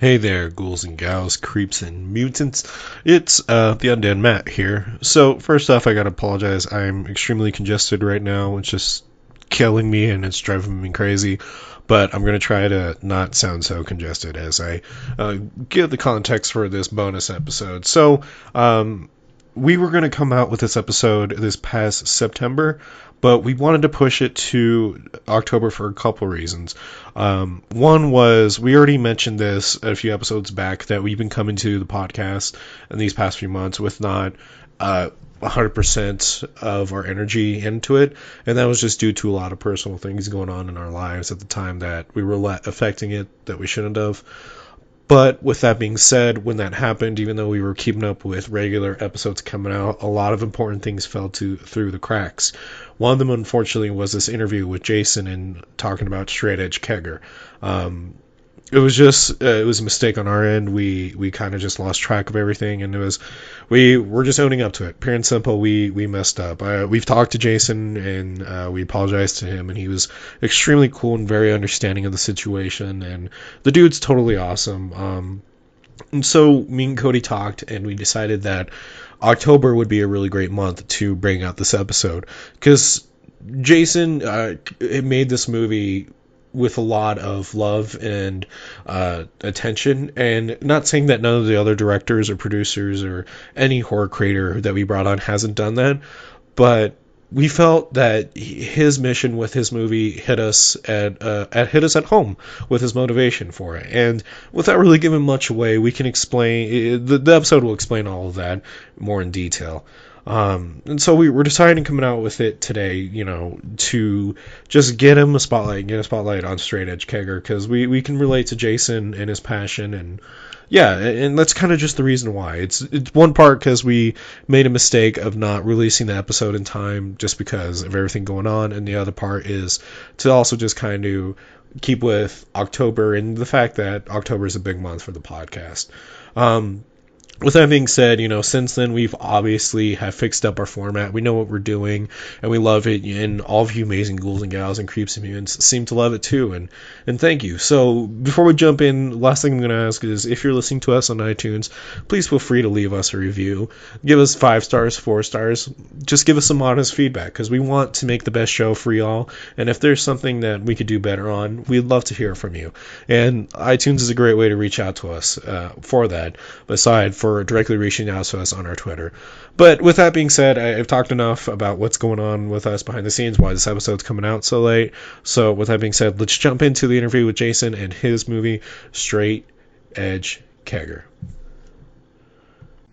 Hey there, ghouls and gals, creeps and mutants. It's the Undead Matt here. So, first off, I gotta apologize. I'm extremely congested right now. It's just killing me and it's driving me crazy. But I'm gonna try to not sound so congested as I give the context for this bonus episode. So, we were gonna come out with this episode this past September, but we wanted to push it to October for a couple reasons. One was, we already mentioned this a few episodes back, that we've been coming to the podcast in these past few months with not 100% of our energy into it, and that was just due to a lot of personal things going on in our lives at the time that we were affecting it that we shouldn't have. But with that being said, when that happened, even though we were keeping up with regular episodes coming out, a lot of important things fell through the cracks. One of them, unfortunately, was this interview with Jason and talking about Straight Edge Kegger. It was a mistake on our end. We kind of just lost track of everything, and we're just owning up to it. Pure and simple, we messed up. We've talked to Jason, and we apologized to him, and he was extremely cool and very understanding of the situation, and the dude's totally awesome. And so me and Cody talked, and we decided that October would be a really great month to bring out this episode, because Jason made this movie with a lot of love and attention, and not saying that none of the other directors or producers or any horror creator that we brought on hasn't done that, but we felt that his mission with his movie hit us at home with his motivation for it. And without really giving much away, we can explain, the episode will explain all of that more in detail. And so we were deciding coming out with it today, to just get a spotlight on Straight Edge Kegger, because we can relate to Jason and his passion, and yeah, and that's kind of just the reason why. It's one part because we made a mistake of not releasing the episode in time just because of everything going on, and the other part is to also just kind of keep with October and the fact that October is a big month for the podcast. With that being said, since then we've obviously have fixed up our format. We know what we're doing, and we love it, and all of you amazing ghouls and gals and creeps and mutants seem to love it too, and thank you. So before we jump in, last thing I'm going to ask is, if you're listening to us on iTunes, please feel free to leave us a review. Give us 5 stars, 4 stars. Just give us some honest feedback, because we want to make the best show for y'all, and if there's something that we could do better on, we'd love to hear from you. And iTunes is a great way to reach out to us for that, for directly reaching out to us on our Twitter. But with that being said, I've talked enough about what's going on with us behind the scenes, why this episode's coming out so late. So with that being said, let's jump into the interview with Jason and his movie, Straight Edge Kegger.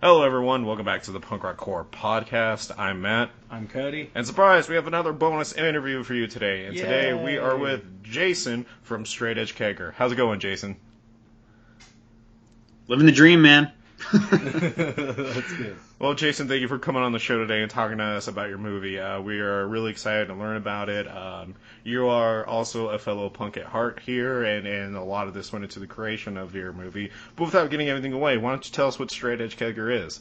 Hello everyone, welcome back to the Punk Rock Horror Podcast. I'm Matt. I'm Cody. And surprise, we have another bonus interview for you today. And Yay. Today we are with Jason from Straight Edge Kegger. How's it going, Jason? Living the dream, man. That's good. Well, Jason, thank you for coming on the show today and talking to us about your movie. We are really excited to learn about it. You are also a fellow punk at heart here, and a lot of this went into the creation of your movie. But without getting anything away, why don't you tell us what Straight Edge Kegger is?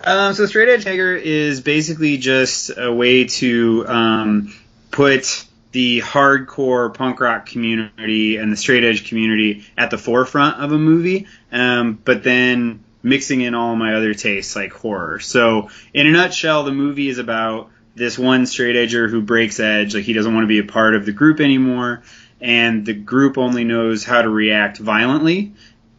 So Straight Edge Kegger is basically just a way to put the hardcore punk rock community and the straight edge community at the forefront of a movie, but then mixing in all my other tastes like horror. So in a nutshell, the movie is about this one straight edger who breaks edge, like he doesn't want to be a part of the group anymore, and the group only knows how to react violently.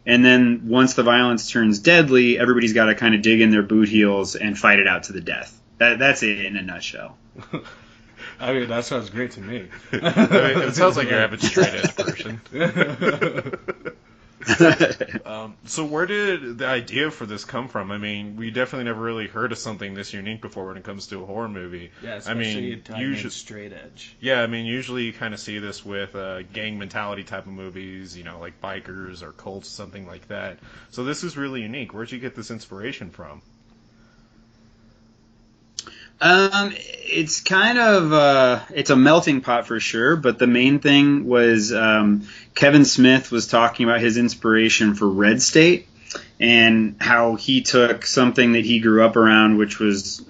And then once the violence turns deadly, everybody's got to kind of dig in their boot heels and fight it out to the death. That's it in a nutshell. I mean, that sounds great to me. It sounds like your average straight edge person. So where did the idea for this come from? I mean, we definitely never really heard of something this unique before when it comes to a horror movie. Yeah, especially usually straight edge. Yeah, I mean, usually you kind of see this with gang mentality type of movies, like bikers or cults, something like that. So this is really unique. Where'd you get this inspiration from? It's kind of, it's a melting pot for sure, but the main thing was, Kevin Smith was talking about his inspiration for Red State and how he took something that he grew up around, which was,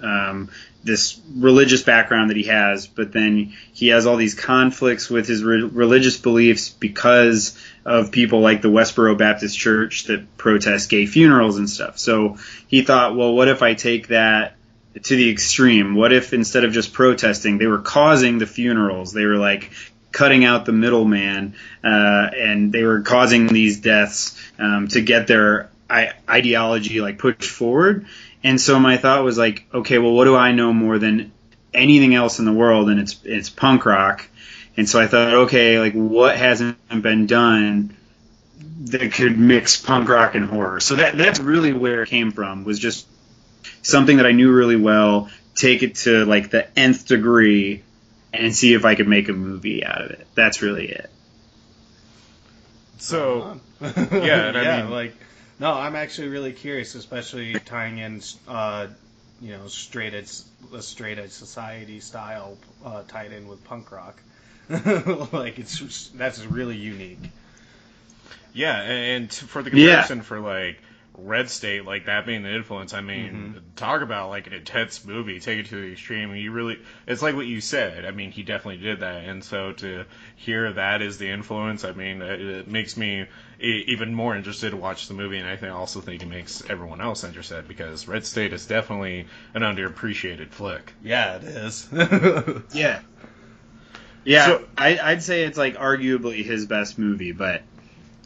this religious background that he has, but then he has all these conflicts with his religious beliefs because of people like the Westboro Baptist Church that protest gay funerals and stuff. So he thought, well, what if I take that to the extreme? What if instead of just protesting, they were causing the funerals? They were like cutting out the middleman, and they were causing these deaths to get their ideology like pushed forward. And so my thought was like, okay, well, what do I know more than anything else in the world? And it's punk rock. And so I thought, okay, like what hasn't been done that could mix punk rock and horror? So that's really where it came from, was just something that I knew really well, take it to like the nth degree and see if I could make a movie out of it. That's really it. So, yeah, and I mean, no, I'm actually really curious, especially tying in, straight edge society style tied in with punk rock. That's really unique. Yeah, and for the comparison for like Red State, like that being the influence, I mean, talk about like an intense movie, take it to the extreme. It's like what you said. I mean, he definitely did that, and so to hear that is the influence, I mean, it makes me even more interested to watch the movie, and I also think it makes everyone else interested, because Red State is definitely an underappreciated flick. Yeah, it is. Yeah. Yeah, so, I'd say it's like arguably his best movie, but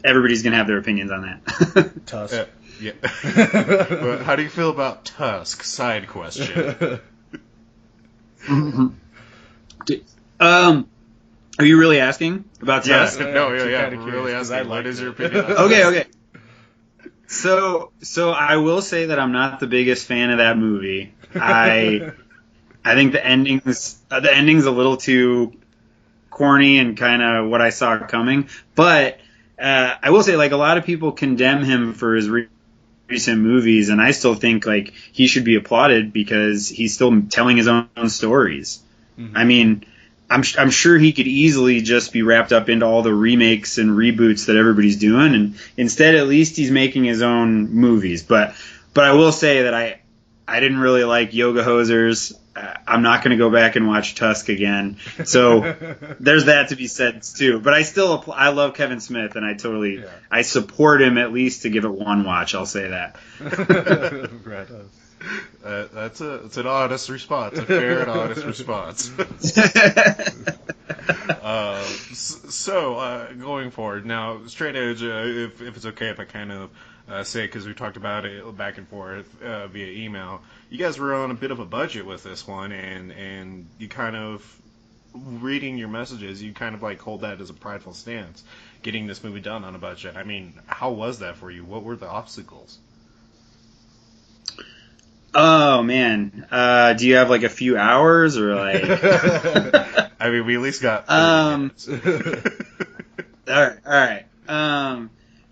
everybody's gonna have their opinions on that. Tusk. Yeah. But how do you feel about Tusk? Side question. Are you really asking about Tusk? No, yeah. I'm really asking. What is your opinion? Okay. So I will say that I'm not the biggest fan of that movie. I think the ending's a little too corny and kind of what I saw coming. But I will say, like, a lot of people condemn him for his recent movies, and I still think like he should be applauded because he's still telling his own stories. Mm-hmm. I mean, I'm sure he could easily just be wrapped up into all the remakes and reboots that everybody's doing, and instead, at least he's making his own movies. But I will say that I didn't really like Yoga Hosers. I'm not going to go back and watch Tusk again. So there's that to be said too. But I love Kevin Smith, and I support him at least to give it one watch. I'll say that. Right. That's an honest response, a fair and honest response. So going forward now, Straight Edge, if it's okay if I kind of say, because we talked about it back and forth via email, you guys were on a bit of a budget with this one, and you kind of, reading your messages, you kind of like hold that as a prideful stance, getting this movie done on a budget. I mean, how was that for you? What were the obstacles? Oh man, do you have like a few hours or like? I mean, we at least got 30 minutes. All right.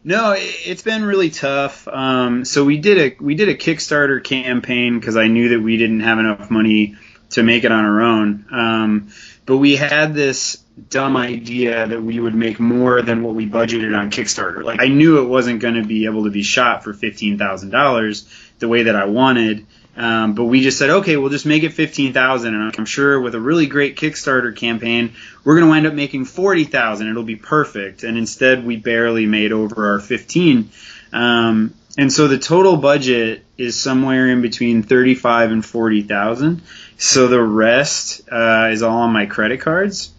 No, it's been really tough. So we did a Kickstarter campaign because I knew that we didn't have enough money to make it on our own. But we had this dumb idea that we would make more than what we budgeted on Kickstarter. Like, I knew it wasn't going to be able to be shot for $15,000 the way that I wanted. But we just said, okay, we'll just make it $15,000, and I'm sure with a really great Kickstarter campaign, we're going to wind up making $40,000. It'll be perfect. And instead, we barely made over our 15. And so the total budget is somewhere in between 35 and 40,000. So the rest is all on my credit cards,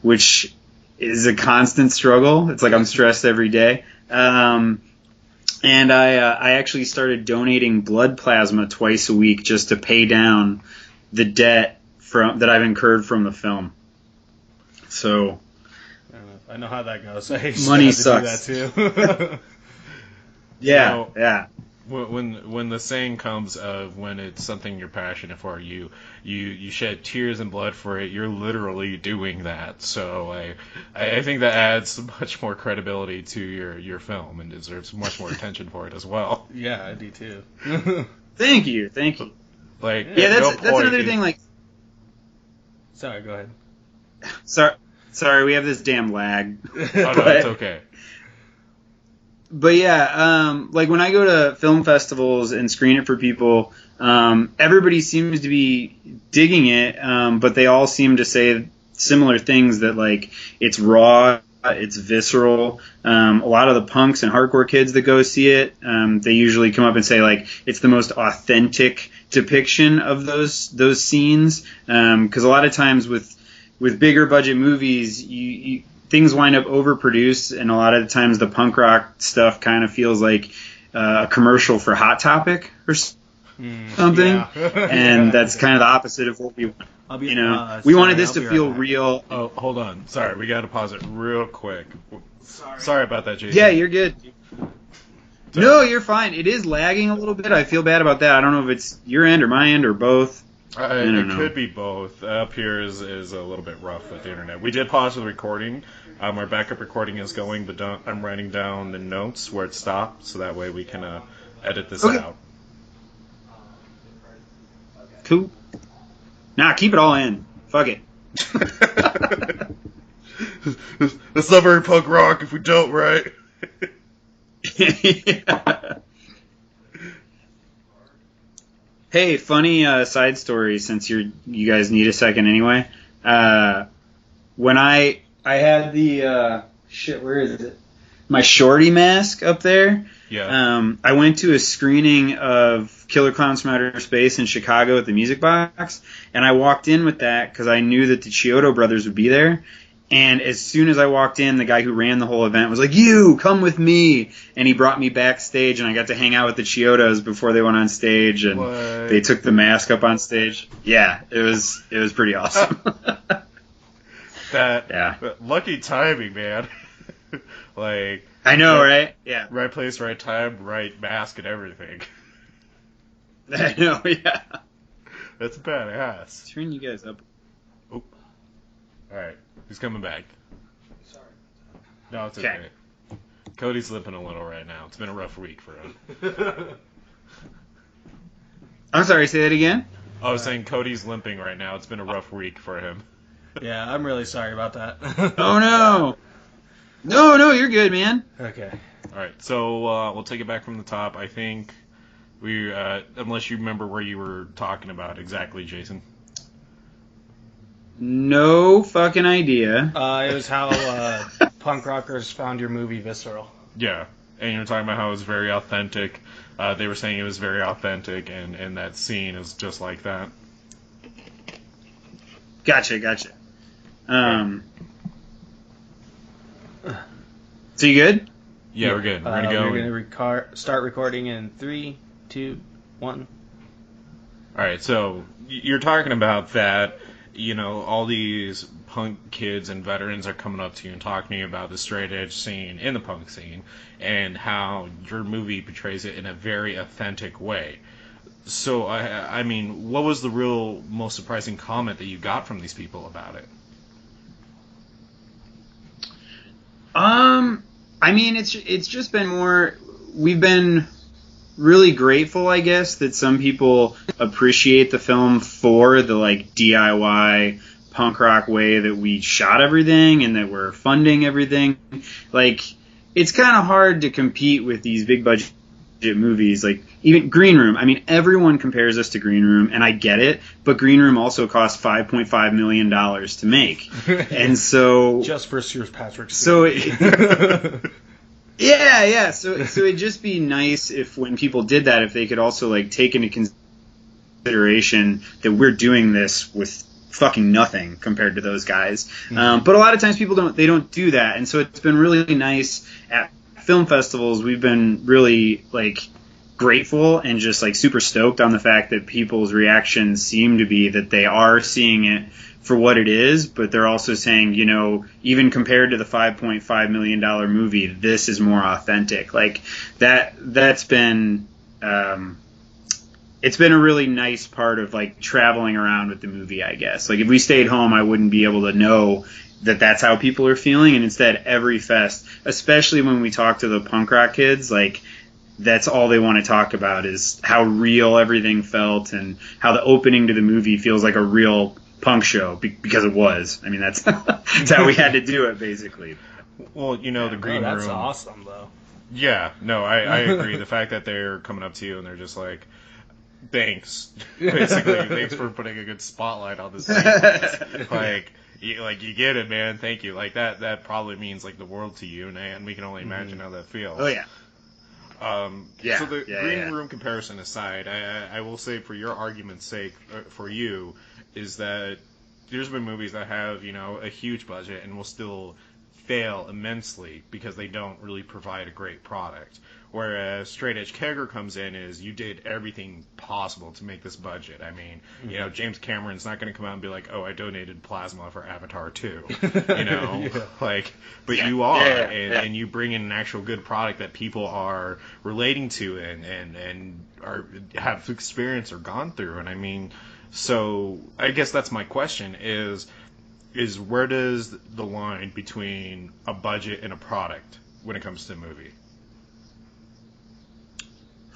which is a constant struggle. It's like I'm stressed every day. And I actually started donating blood plasma twice a week just to pay down the debt that I've incurred from the film. So I know how that goes. Money sucks. Do that too. Yeah, yeah. When the saying comes of when it's something you're passionate for, you shed tears and blood for it, you're literally doing that. So I think that adds much more credibility to your film and deserves much more attention for it as well. Yeah, I do too. Thank you. Like, yeah, that's another thing. Like, sorry, go ahead. Sorry, we have this damn lag. Oh no, it's okay. But yeah, like when I go to film festivals and screen it for people, Everybody seems to be digging it, but they all seem to say similar things, that like it's raw, it's visceral. A lot of the punks and hardcore kids that go see it, they usually come up and say like it's the most authentic depiction of those scenes. Because a lot of times with bigger budget movies, you things wind up overproduced, and a lot of the times the punk rock stuff kind of feels like a commercial for Hot Topic or something. Yeah. And that's kind of the opposite of what we want. We wanted this to feel real. Oh, hold on. Sorry, we got to pause it real quick. Sorry about that, Jason. Yeah, you're good. No, you're fine. It is lagging a little bit. I feel bad about that. I don't know if it's your end or my end or both. It could be both. Up here is a little bit rough with the internet. We did pause the recording. Our backup recording is going, but I'm writing down the notes where it stopped, so that way we can edit this out. Cool. Nah, keep it all in. Fuck it. That's not very punk rock if we don't, right? Yeah. Hey, funny side story, since you guys need a second anyway. When I had the where is it? My shorty mask up there. Yeah. I went to a screening of Killer Clowns from Outer Space in Chicago at the Music Box, and I walked in with that because I knew that the Chiodo brothers would be there. And as soon as I walked in, the guy who ran the whole event was like, "You, come with me!" And he brought me backstage, and I got to hang out with the Chiodos before they went on stage, and they took the mask up on stage. Yeah, it was pretty awesome. Lucky timing, man. Like, I know, right? Yeah. Right place, right time, right mask and everything. I know, yeah. That's badass. Turn you guys up. Oh. Alright, he's coming back. Sorry. No, it's okay. Cody's limping a little right now. It's been a rough week for him. I'm sorry, say that again? I was saying Cody's limping right now. It's been a rough week for him. Yeah, I'm really sorry about that. Oh, no. No, you're good, man. Okay. All right, so we'll take it back from the top. I think we, unless you remember where you were talking about exactly, Jason. No fucking idea. It was how punk rockers found your movie visceral. Yeah, and you're talking about how it was very authentic. They were saying it was very authentic, and that scene is just like that. Gotcha. So you good? Yeah, we're good. We're gonna go. We're gonna start recording in 3, 2, 1. All right. So you're talking about that. You know, all these punk kids and veterans are coming up to you and talking to you about the straight edge scene in the punk scene and how your movie portrays it in a very authentic way. So, I mean, what was the real most surprising comment that you got from these people about it? I mean, it's just been more. We've been really grateful, I guess, that some people appreciate the film for the like DIY punk rock way that we shot everything and that we're funding everything. Like, it's kind of hard to compete with these big budget movies, like even Green Room. I mean, everyone compares us to Green Room, and I get it, but Green Room also cost $5.5 million to make. And so just for Sir Patrick. So yeah. So it'd just be nice if when people did that, if they could also like take into consideration that we're doing this with fucking nothing compared to those guys. But a lot of times people don't do that, and so it's been really nice at film festivals. We've been really like grateful and just like super stoked on the fact that people's reactions seem to be that they are seeing it for what it is, but they're also saying, you know, even compared to the $5.5 million movie, this is more authentic. Like that's been it's been a really nice part of like traveling around with the movie, I guess. Like if we stayed home, I wouldn't be able to know that that's how people are feeling, and instead every fest, especially when we talk to the punk rock kids, like that's all they want to talk about is how real everything felt and how the opening to the movie feels like a real punk show because it was. I mean, that's that's how we had to do it, basically. Well, you know, the Green Room. That's awesome, though. Yeah, no, I agree. The fact that they're coming up to you and they're just like, thanks. Basically, thanks for putting a good spotlight on this sequence. You get it, man. Thank you. Like that probably means like the world to you, and we can only imagine how that feels. Oh yeah. So the green room comparison aside, I will say for your argument's sake, for you, is that there's been movies that have, a huge budget and will still fail immensely because they don't really provide a great product. Whereas Straight Edge Kegger comes in is you did everything possible to make this budget. I mean, James Cameron's not going to come out and be like, oh, I donated plasma for Avatar 2. But you are, and you bring in an actual good product that people are relating to and have experienced or gone through. And I mean, so I guess that's my question is where does the line between a budget and a product when it comes to a movie?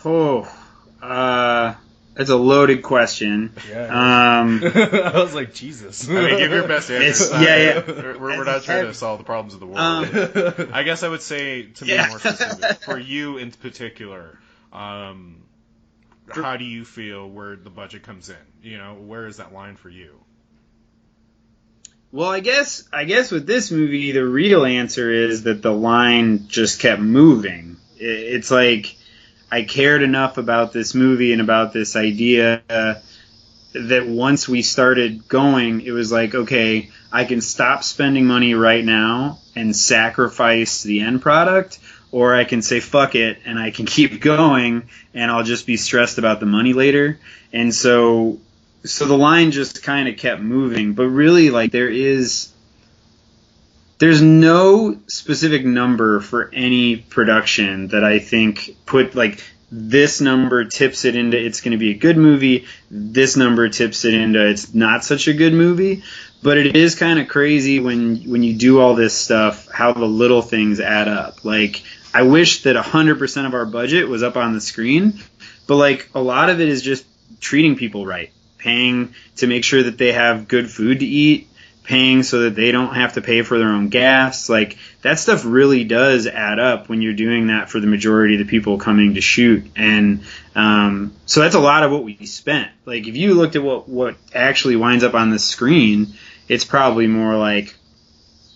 That's a loaded question. Yeah. I was like, Jesus. I mean, give your best answer. We're not trying to solve the problems of the world. I guess I would say, to be more specific, for you in particular, how do you feel where the budget comes in? Where is that line for you? Well, I guess with this movie, the real answer is that the line just kept moving. It's like I cared enough about this movie and about this idea that once we started going, it was like, okay, I can stop spending money right now and sacrifice the end product, or I can say fuck it and I can keep going and I'll just be stressed about the money later. And so the line just kind of kept moving. But really, like, there's no specific number for any production that I think put, like, this number tips it into it's going to be a good movie, this number tips it into it's not such a good movie. But it is kind of crazy when you do all this stuff, how the little things add up. Like, I wish that 100% of our budget was up on the screen, but, like, a lot of it is just treating people right, paying to make sure that they have good food to eat, paying so that they don't have to pay for their own gas. Like, that stuff really does add up when you're doing that for the majority of the people coming to shoot. And so that's a lot of what we spent. Like, if you looked at what actually winds up on the screen, it's probably more like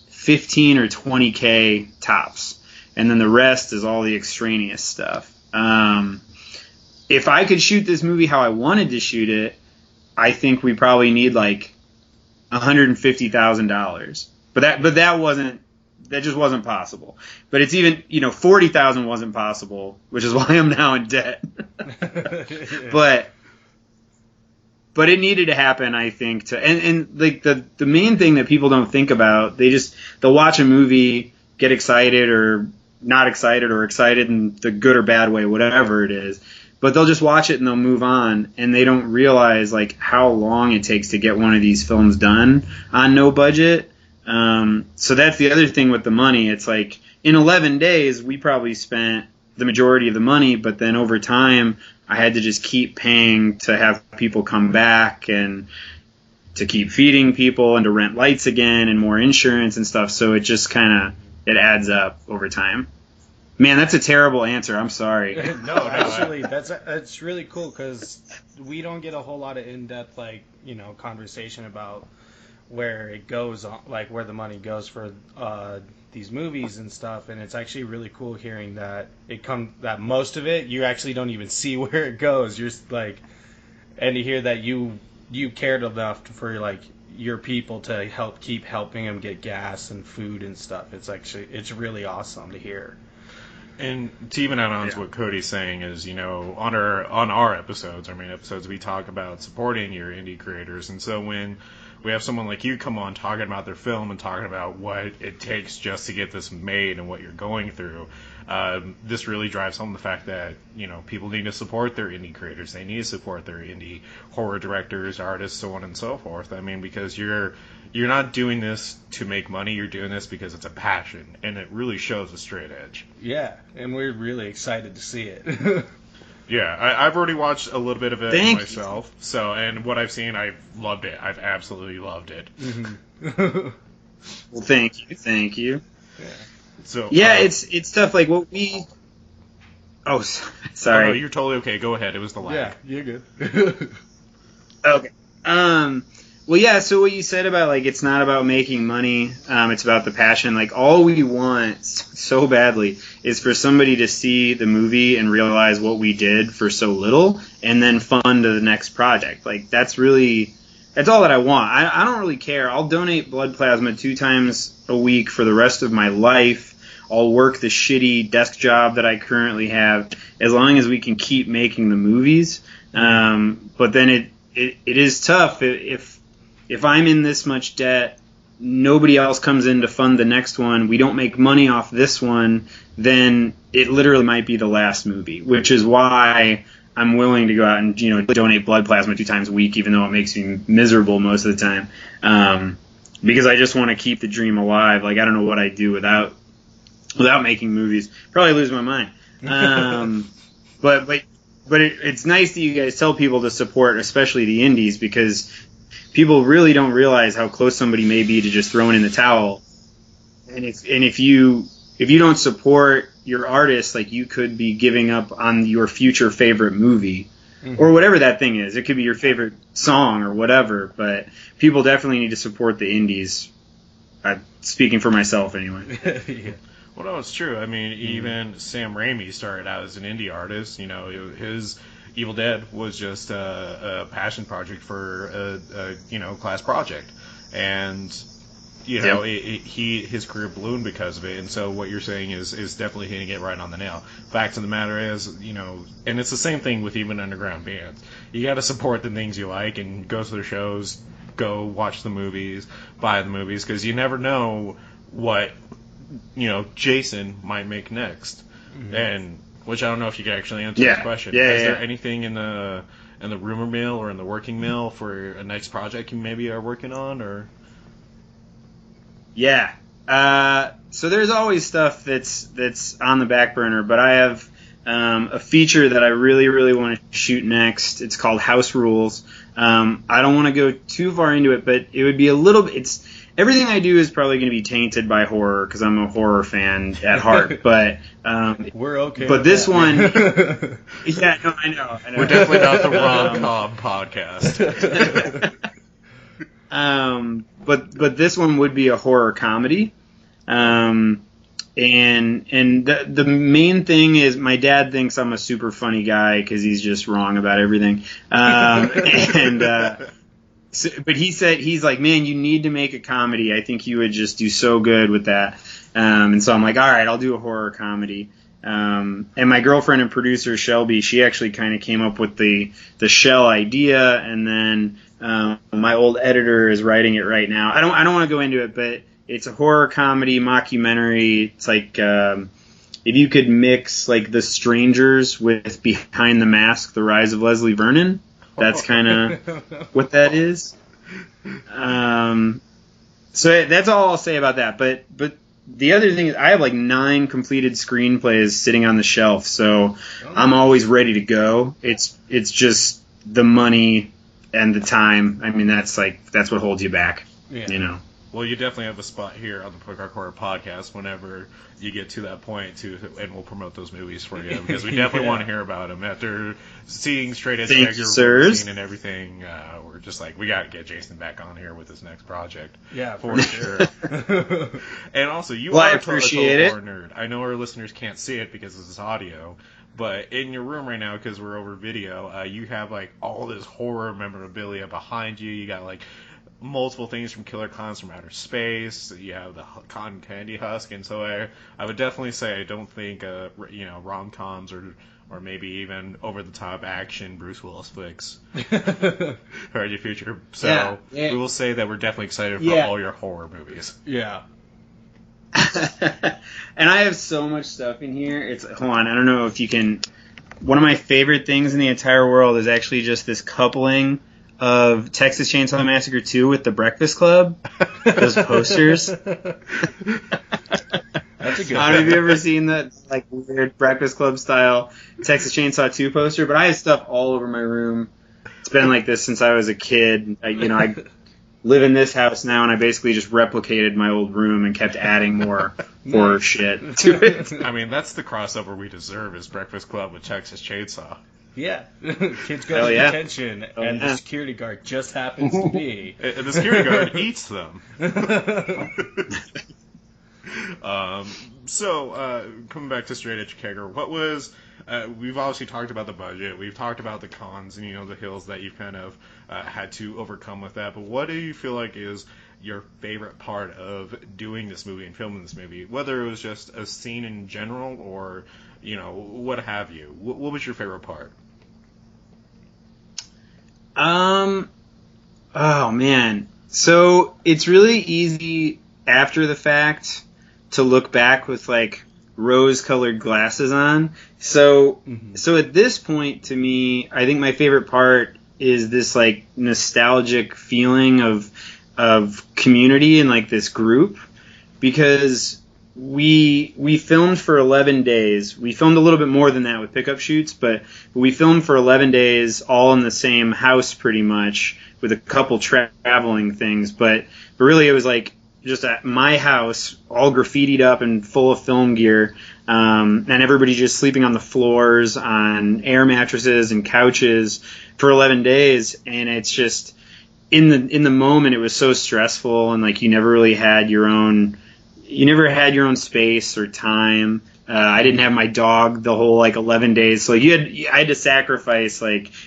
15 or 20K tops. And then the rest is all the extraneous stuff. If I could shoot this movie how I wanted to shoot it, I think we probably need like $150,000. But that just wasn't possible. But it's even, $40,000 wasn't possible, which is why I'm now in debt. But it needed to happen, I think, and like the main thing that people don't think about, they'll watch a movie, get excited or not excited, or excited in the good or bad way, whatever it is. But they'll just watch it and they'll move on, and they don't realize like how long it takes to get one of these films done on no budget. So that's the other thing with the money. It's like in 11 days we probably spent the majority of the money, but then over time I had to just keep paying to have people come back and to keep feeding people and to rent lights again and more insurance and stuff. So it just it adds up over time. Man, that's a terrible answer. I'm sorry. No, actually, that's really cool because we don't get a whole lot of in-depth conversation about where it goes, like where the money goes for these movies and stuff. And it's actually really cool hearing that that most of it you actually don't even see where it goes. You're like, and to hear that you cared enough for like your people to keep helping them get gas and food and stuff. It's really awesome to hear. And to even add on to what Cody's saying is, on our episodes, our main episodes, we talk about supporting your indie creators. And so when we have someone like you come on talking about their film and talking about what it takes just to get this made and what you're going through, this really drives home the fact that, people need to support their indie creators. They need to support their indie horror directors, artists, so on and so forth. I mean, because you're not doing this to make money. You're doing this because it's a passion, and it really shows a Straight Edge. Yeah, and we're really excited to see it. Yeah, I've already watched a little bit of it myself. So, and what I've seen, I've loved it. I've absolutely loved it. Mm-hmm. Well, thank you. Yeah. So yeah, it's tough. Like what we Oh, sorry. Oh, no, you're totally okay. Go ahead. It was the lag. Yeah, you're good. Okay. Well, yeah, so what you said about, like, it's not about making money, it's about the passion. Like, all we want so badly is for somebody to see the movie and realize what we did for so little and then fund the next project. Like, that's all that I want. I don't really care. I'll donate blood plasma 2 times a week for the rest of my life. I'll work the shitty desk job that I currently have as long as we can keep making the movies. But then it is tough if I'm in this much debt, nobody else comes in to fund the next one, we don't make money off this one, then it literally might be the last movie, which is why I'm willing to go out and, donate blood plasma 2 times a week, even though it makes me miserable most of the time. Because I just want to keep the dream alive. Like, I don't know what I'd do without making movies. Probably lose my mind. But it's nice that you guys tell people to support, especially the indies, because people really don't realize how close somebody may be to just throwing in the towel. And if you don't support your artist, like, you could be giving up on your future favorite movie, or whatever that thing is. It could be your favorite song or whatever. But people definitely need to support the indies. Speaking for myself, anyway. Yeah. Well, no, it's true. I mean, even Sam Raimi started out as an indie artist. His Evil Dead was just a passion project for a class project, and his career ballooned because of it. And so what you're saying is definitely hitting it right on the nail. Fact of the matter is, and it's the same thing with even underground bands. You got to support the things you like and go to their shows, go watch the movies, buy the movies, because you never know what Jason might make next. And which I don't know if you can actually answer this question. Is there anything in the rumor mill or in the working mill for a next project you maybe are working on, or? Yeah. So there's always stuff that's on the back burner, but I have a feature that I really, really want to shoot next. It's called House Rules. I don't want to go too far into it, but it would be a little bit. Everything I do is probably going to be tainted by horror because I'm a horror fan at heart. But we're okay. But this one, yeah, no, I know. We're definitely not the rom-com podcast. But this one would be a horror comedy. And the main thing is my dad thinks I'm a super funny guy because he's just wrong about everything. But he's like, man, you need to make a comedy. I think you would just do so good with that. And so I'm like, all right, I'll do a horror comedy. And my girlfriend and producer Shelby, she actually kind of came up with the shell idea, and then my old editor is writing it right now. I don't want to go into it, but it's a horror comedy mockumentary. It's like if you could mix like The Strangers with Behind the Mask: The Rise of Leslie Vernon. That's kind of what that is. So that's all I'll say about that. But the other thing is I have like 9 completed screenplays sitting on the shelf, so I'm always ready to go. It's just the money and the time. I mean, that's what holds you back. Yeah. Well, you definitely have a spot here on the Punk Rock Horror Podcast whenever you get to that point, and we'll promote those movies for you, because we definitely want to hear about them. After seeing Straight Edge Kegger and everything, we're just like, we got to get Jason back on here with his next project. Yeah, for sure. And also, you are a total horror nerd. I know our listeners can't see it because this is audio, but in your room right now, because we're over video, you have like all this horror memorabilia behind you. You got like multiple things from Killer Clowns from Outer Space. You have the cotton candy husk, and so I would definitely say I don't think rom-coms or maybe even over-the-top action Bruce Willis flicks are your future. So we will say that we're definitely excited for all your horror movies. Yeah. And I have so much stuff in here. Hold on, I don't know if you can. One of my favorite things in the entire world is actually just this coupling of Texas Chainsaw Massacre 2 with The Breakfast Club. Those posters. That's a good I don't know if you've ever seen that like weird Breakfast Club style Texas Chainsaw 2 poster, but I have stuff all over my room. It's been like this since I was a kid. live in this house now, and I basically just replicated my old room and kept adding more horror shit to it. I mean, that's the crossover we deserve, is Breakfast Club with Texas Chainsaw. Yeah. Kids go to detention, and the security guard just happens to be. And the security guard eats them. So, coming back to Straight Edge Kegger, what was... we've obviously talked about the budget, we've talked about the cons and, the hills that you've kind of had to overcome with that, but what do you feel like is your favorite part of doing this movie and filming this movie? Whether it was just a scene in general or, what have you. What was your favorite part? Oh, man. So, it's really easy after the fact to look back with, like, rose-colored glasses on. So at this point, to me, I think my favorite part is this, like, nostalgic feeling of community and, like, this group, because we filmed for 11 days. We filmed a little bit more than that with pickup shoots, but we filmed for 11 days all in the same house pretty much, with a couple traveling things, but really it was like just at my house, all graffitied up and full of film gear, and everybody just sleeping on the floors, on air mattresses and couches for 11 days. And it's just, in the moment, it was so stressful, and like you never had your own space or time. I didn't have my dog the whole 11 days, so I had to sacrifice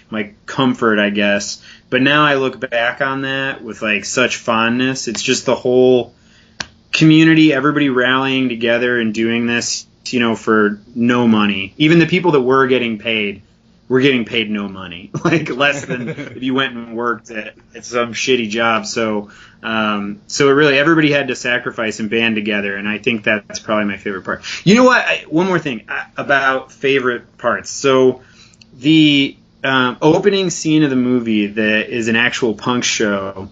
my comfort, I guess. But now I look back on that with such fondness. It's just the whole community, everybody rallying together and doing this, for no money. Even the people that were getting paid no money, less than if you went and worked at some shitty job. So it really, everybody had to sacrifice and band together, and I think that's probably my favorite part. You know what? One more thing about favorite parts. So the opening scene of the movie that is an actual punk show.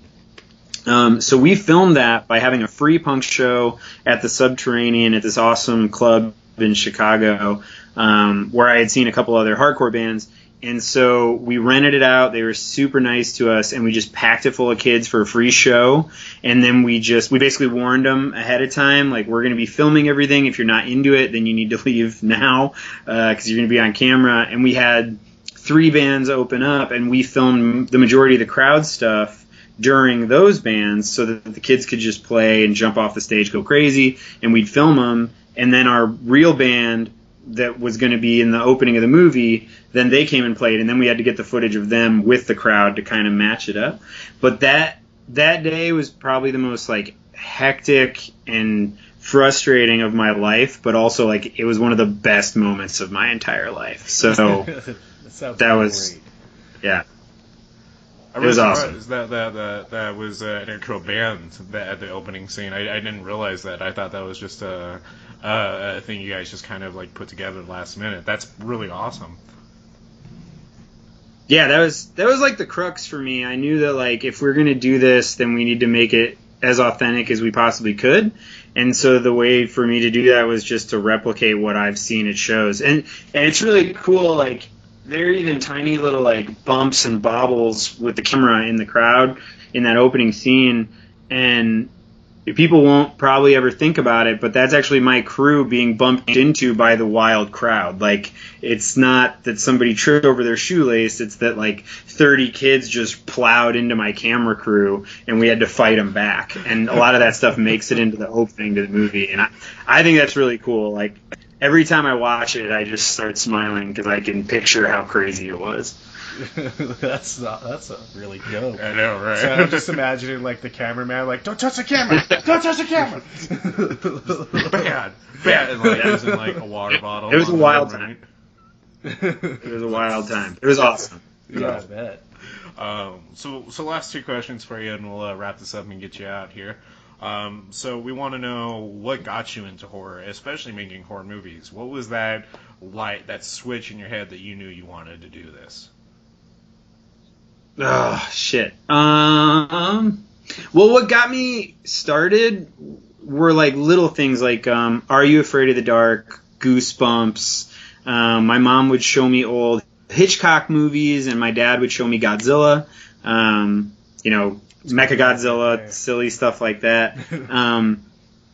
So we filmed that by having a free punk show at the Subterranean at this awesome club in Chicago, where I had seen a couple other hardcore bands. And so we rented it out. They were super nice to us, and we just packed it full of kids for a free show. And then we basically warned them ahead of time, we're going to be filming everything. If you're not into it, then you need to leave now, because you're going to be on camera. And we had 3 bands open up, and we filmed the majority of the crowd stuff during those bands so that the kids could just play and jump off the stage, go crazy, and we'd film them. And then our real band that was going to be in the opening of the movie, then they came and played, and then we had to get the footage of them with the crowd to kind of match it up. But that day was probably the most hectic and frustrating of my life, but also it was one of the best moments of my entire life. So that was great. Yeah. It was awesome. That was an actual band at the opening scene. I didn't realize that. I thought that was just a thing you guys just kind of put together last minute. That's really awesome. Yeah, that was the crux for me. I knew that if we're gonna do this, then we need to make it as authentic as we possibly could. And so the way for me to do that was just to replicate what I've seen at shows. And it's really cool. There are even tiny little bumps and bobbles with the camera in the crowd in that opening scene, and people won't probably ever think about it, but that's actually my crew being bumped into by the wild crowd. It's not that somebody tripped over their shoelace, it's that 30 kids just plowed into my camera crew, and we had to fight them back. And a lot of that stuff makes it into the opening to the movie, and I think that's really cool. Every time I watch it, I just start smiling because I can picture how crazy it was. That's a really dope. I know, right? So I'm just imagining the cameraman don't touch the camera, don't touch the camera. Bad. And it was in a water bottle. It was a wild time. It was a wild time. It was awesome. Yeah, I bet. So last 2 questions for you, and we'll wrap this up and get you out here. So we want to know what got you into horror, especially making horror movies. What was that light, that switch in your head that you knew you wanted to do this? Oh, shit. Well, what got me started were little things Are You Afraid of the Dark, Goosebumps. My mom would show me old Hitchcock movies, and my dad would show me Godzilla. Mechagodzilla, silly stuff like that.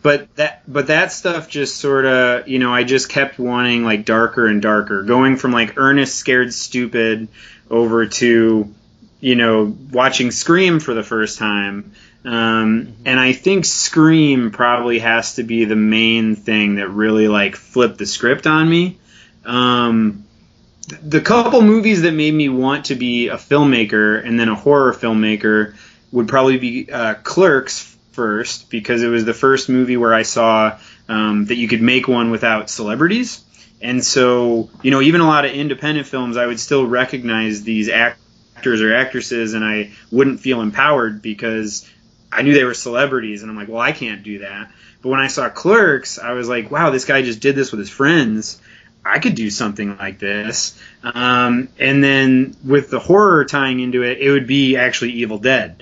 But that stuff just sort of, I just kept wanting like darker and darker, going from like Ernest Scared Stupid over to, watching Scream for the first time. And I think Scream probably has to be the main thing that really like flipped the script on me. The couple movies that made me want to be a filmmaker and then a horror filmmaker would probably be Clerks first, because it was the first movie where I saw that you could make one without celebrities. And so, even a lot of independent films, I would still recognize these actors or actresses, and I wouldn't feel empowered because I knew they were celebrities. And I'm like, well, I can't do that. But when I saw Clerks, I was like, wow, this guy just did this with his friends. I could do something like this. And then with the horror tying into it, it would be actually Evil Dead.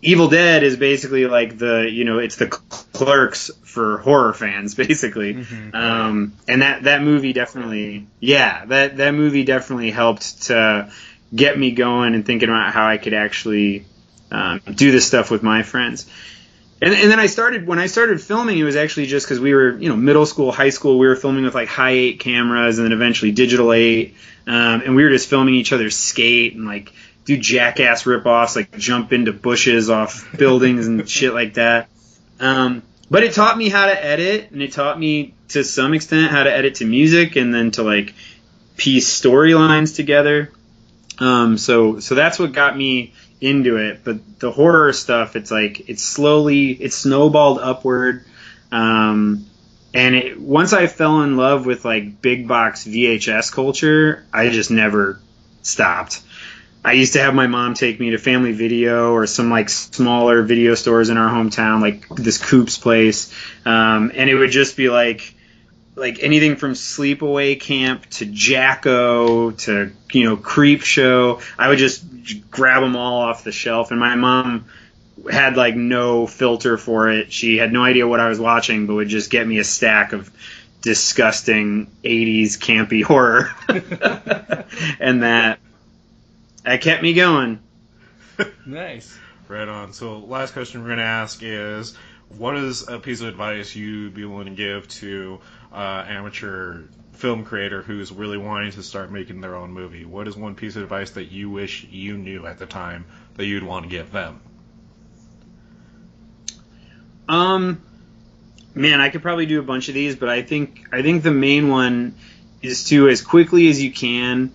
Evil Dead is basically like it's the Clerks for horror fans, basically. And that movie definitely, that movie definitely helped to get me going and thinking about how I could actually do this stuff with my friends. And then when I started filming, it was actually just because we were, middle school, high school, we were filming with like high 8 cameras and then eventually digital 8. And we were just filming each other skate and like do jackass ripoffs, like jump into bushes off buildings and shit like that. But it taught me how to edit, and it taught me to some extent how to edit to music and then to like piece storylines together. So that's what got me into it. But the horror stuff, it's like it's snowballed upward. And once I fell in love with like big box VHS culture, I just never stopped. I used to have my mom take me to Family Video or some like smaller video stores in our hometown, like this Coop's Place, and it would just be like anything from Sleepaway Camp to Jacko to Creep Show. I would just grab them all off the shelf, and my mom had like no filter for it. She had no idea what I was watching, but would just get me a stack of disgusting 80s campy horror, and that kept me going. Nice. Right on. So last question we're going to ask is, what is a piece of advice you'd be willing to give to amateur film creator who's really wanting to start making their own movie? What is one piece of advice that you wish you knew at the time that you'd want to give them? Man, I could probably do a bunch of these, but I think the main one is to, as quickly as you can,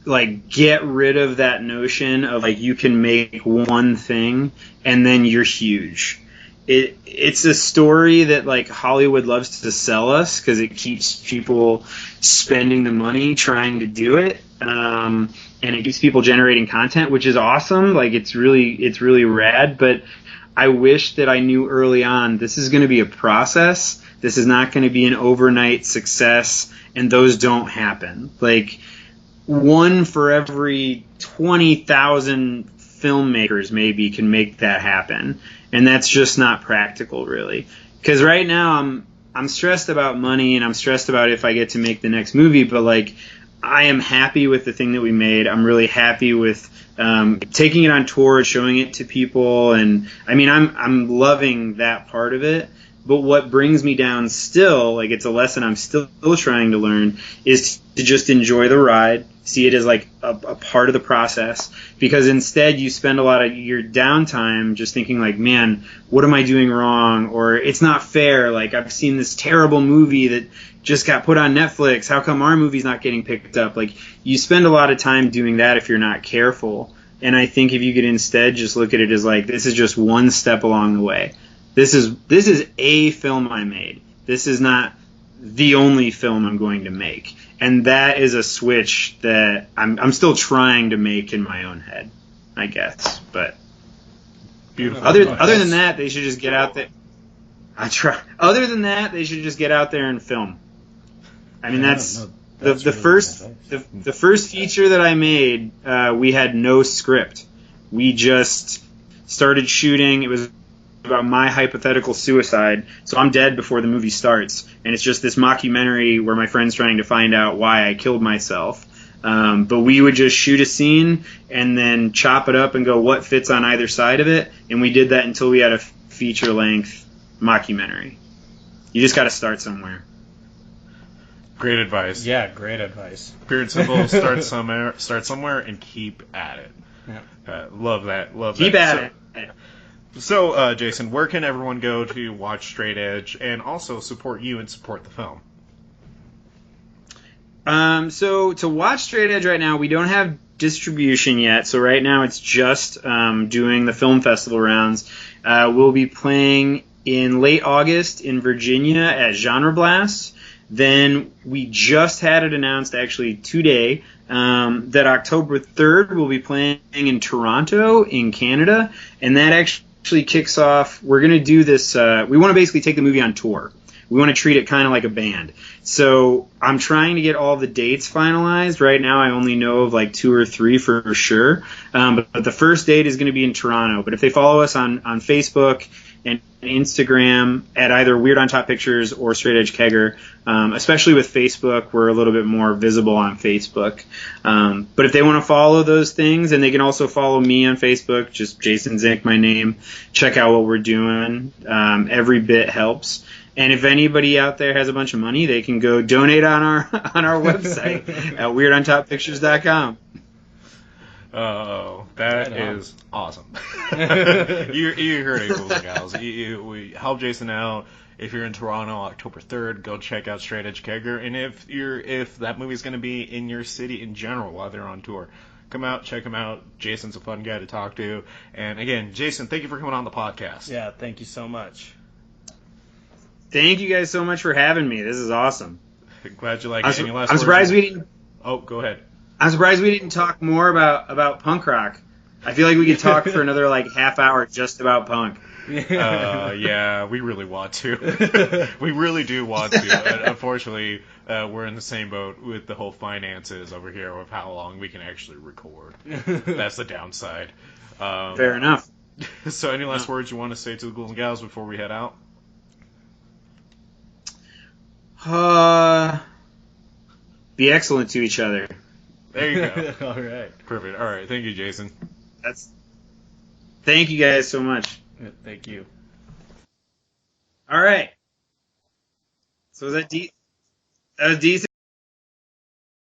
like get rid of that notion of like you can make one thing and then you're huge. It's a story that like Hollywood loves to sell us because it keeps people spending the money trying to do it, and it keeps people generating content, which is awesome. Like it's really rad. But I wish that I knew early on this is going to be a process. This is not going to be an overnight success, and those don't happen. Like one for every 20,000 filmmakers maybe can make that happen. And that's just not practical, really. Because right now I'm stressed about money, and I'm stressed about if I get to make the next movie. But like, I am happy with the thing that we made. I'm really happy with taking it on tour, showing it to people, and I mean, I'm loving that part of it. But what brings me down still, like it's a lesson I'm still trying to learn, is to just enjoy the ride, see it as like a part of the process, because instead you spend a lot of your downtime just thinking like, man, what am I doing wrong? Or it's not fair. Like I've seen this terrible movie that just got put on Netflix. How come our movie's not getting picked up? Like you spend a lot of time doing that if you're not careful. And I think if you could instead just look at it as like, this is just one step along the way. This is a film I made. This is not the only film I'm going to make. And that is a switch that I'm still trying to make in my own head, I guess. But beautiful. Other than that, they should just get out there. Other than that, they should just get out there and film. I mean, that's the first feature that I made. We had no script. We just started shooting. It was about my hypothetical suicide, so I'm dead before the movie starts, and it's just this mockumentary where my friend's trying to find out why I killed myself. But we would just shoot a scene and then chop it up and go what fits on either side of it. And we did that until we had a feature-length mockumentary. You just got to start somewhere. Great advice. Yeah, great advice. Pure and simple. Start somewhere, and keep at it. Yeah. Love that. Keep at it. So, Jason, where can everyone go to watch Straight Edge and also support you and support the film? So to watch Straight Edge right now, we don't have distribution yet. So right now it's just doing the film festival rounds. We'll be playing in late August in Virginia at Genre Blast. Then we just had it announced actually today that October 3rd we'll be playing in Toronto in Canada. And that actually kicks off, we're going to do this, we want to basically take the movie on tour. We want to treat it kind of like a band. So I'm trying to get all the dates finalized. Right now I only know of like 2 or 3 for sure. But the first date is going to be in Toronto. But if they follow us on Facebook and Instagram at either Weird on Top Pictures or Straight Edge Kegger, especially with Facebook, we're a little bit more visible on Facebook. But if they want to follow those things, and they can also follow me on Facebook, just Jason Zink, my name. Check out what we're doing. Every bit helps. And if anybody out there has a bunch of money, they can go donate on our website at WeirdOnTopPictures.com. Oh, that is awesome. you heard it, Ghouls and Gals. We help Jason out. If you're in Toronto, October 3rd, go check out Straight Edge Kegger. And if that movie's going to be in your city in general while they're on tour, come out, check him out. Jason's a fun guy to talk to. And again, Jason, thank you for coming on the podcast. Yeah, thank you so much. Thank you guys so much for having me. This is awesome. Glad you like it. Any last I'm words? surprised we didn't. Oh, go ahead. I'm surprised we didn't talk more about punk rock. I feel like we could talk for another like half hour just about punk. Yeah, we really want to. We really do want to. Unfortunately, we're in the same boat with the whole finances over here of how long we can actually record. That's the downside. Fair enough. So, any last words you want to say to the Ghouls and Gals before we head out? Be excellent to each other. There you go. All right. Perfect. All right. Thank you, Jason. Thank you guys so much. Thank you. All right. So was that was decent?